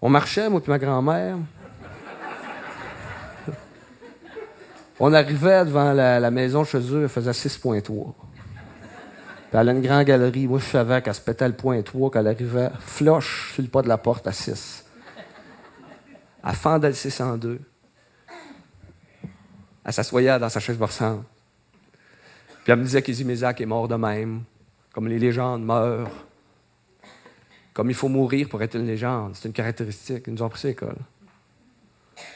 On marchait, moi et ma grand-mère. On arrivait devant la maison chez eux, elle faisait 6,3. Puis elle a une grande galerie. Moi, je savais qu'elle se pétait le point 3, qu'elle arrivait flush sur le pas de la porte à 6. Elle fendait le 6 en deux. Elle s'assoyait dans sa chaise berçante. Puis elle me disait qu'Ézémézac est mort de même, comme les légendes meurent. Comme il faut mourir pour être une légende. C'est une caractéristique. Ils nous ont appris ça à l'école.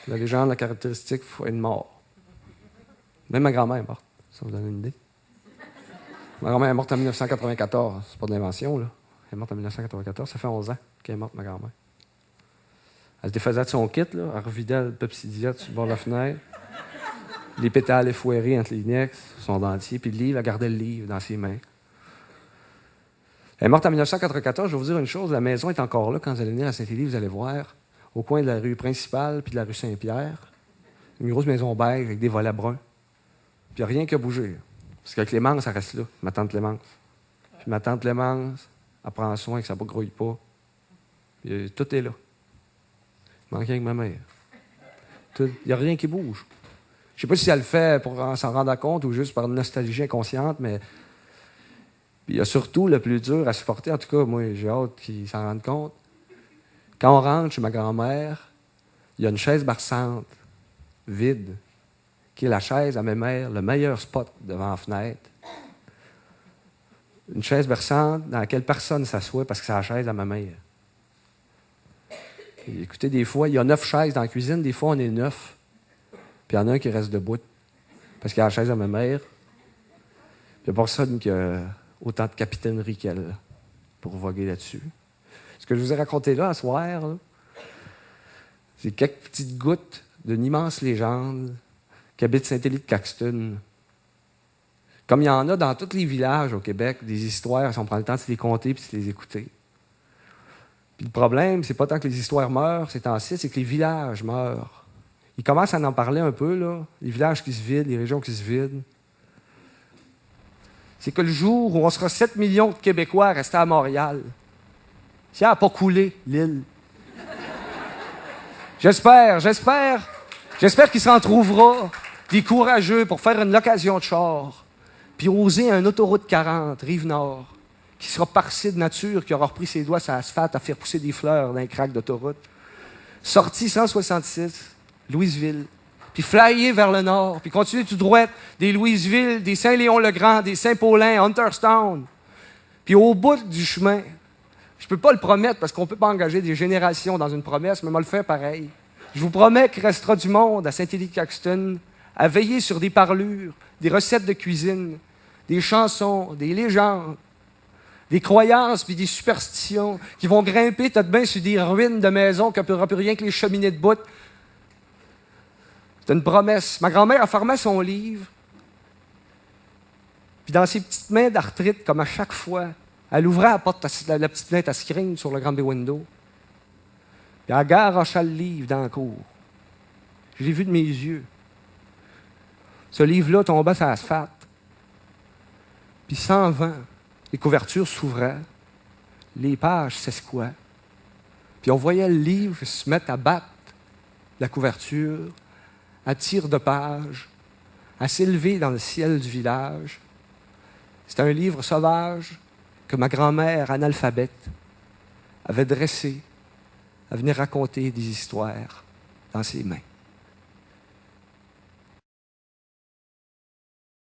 La légende, la caractéristique, il faut être mort. Même ma grand-mère est morte, ça vous donne une idée. Ma grand-mère est morte en 1994. C'est pas de l'invention, là. Elle est morte en 1994. Ça fait 11 ans qu'elle est morte, ma grand-mère. Elle se défaisait de son kit, là. Elle revidait le Pepsi Diet sur le bord de la fenêtre. Les pétales effoirés entre les necks, son dentier, puis le livre, elle gardait le livre dans ses mains. Elle est morte en 1994. Je vais vous dire une chose, la maison est encore là. Quand vous allez venir à Saint-Élie, vous allez voir, au coin de la rue principale puis de la rue Saint-Pierre, une grosse maison beige avec des volets bruns. Puis il n'y a rien qui a bougé. Parce qu'avec Clémence, ça reste là, ma tante Clémence. Puis ma tante Clémence, elle prend soin que ça ne grouille pas. Puis, tout est là. Il manque rien que ma mère. Il n'y a rien qui bouge. Je ne sais pas si elle le fait pour s'en rendre compte ou juste par une nostalgie inconsciente, mais il y a surtout le plus dur à supporter. En tout cas, moi, j'ai hâte qu'ils s'en rendent compte. Quand on rentre chez ma grand-mère, il y a une chaise berçante, vide, qui est la chaise à ma mère, le meilleur spot devant la fenêtre. Une chaise berçante dans laquelle personne ne s'assoit parce que c'est la chaise à ma mère. Et écoutez, des fois, il y a 9 chaises dans la cuisine, des fois, on est 9. Puis il y en a un qui reste debout parce qu'il y a la chaise à ma mère. Puis il n'y a personne qui a autant de capitainerie qu'elle pour voguer là-dessus. Ce que je vous ai raconté là, ce soir, là, c'est quelques petites gouttes d'une immense légende qui habite Saint-Élie-de-Caxton. Comme il y en a dans tous les villages au Québec, des histoires, si on prend le temps de se les compter et de se les écouter. Puis le problème, c'est pas tant que les histoires meurent, c'est que les villages meurent. Ils commencent à en parler un peu, là, les villages qui se vident, les régions qui se vident. C'est que le jour où on sera 7 millions de Québécois restés à Montréal, si elle n'a pas coulé, l'île. J'espère qu'il s'en trouvera des courageux pour faire une location de char, puis oser un autoroute 40, Rive-Nord, qui sera parcé de nature, qui aura repris ses doigts sur l'asphalte à faire pousser des fleurs dans un crack d'autoroute. Sorti 166, Louisville, puis flyer vers le nord, puis continuer tout droit des Louisville, des Saint-Léon-le-Grand, des Saint-Paulin, Hunterstown. Puis au bout du chemin, je peux pas le promettre parce qu'on peut pas engager des générations dans une promesse, mais moi le faire pareil. Je vous promets qu'il restera du monde à Saint-Élie-de-Caxton à veiller sur des parlures, des recettes de cuisine, des chansons, des légendes, des croyances puis des superstitions qui vont grimper tout de bain sur des ruines de maisons qui n'aura plus rien que les cheminées de bout. C'est une promesse. Ma grand-mère a fermé son livre, puis dans ses petites mains d'arthrite, comme à chaque fois, elle ouvrait la porte, la petite fenêtre à screen sur le grand bay window. Puis elle garocha le livre dans la cour. Je l'ai vu de mes yeux. Ce livre-là tombait sur l'asphalte. Puis sans vent, les couvertures s'ouvraient, les pages s'escouaient. Puis on voyait le livre se mettre à battre la couverture, à tir de page, à s'élever dans le ciel du village. C'était un livre sauvage que ma grand-mère, analphabète, avait dressé à venir raconter des histoires dans ses mains.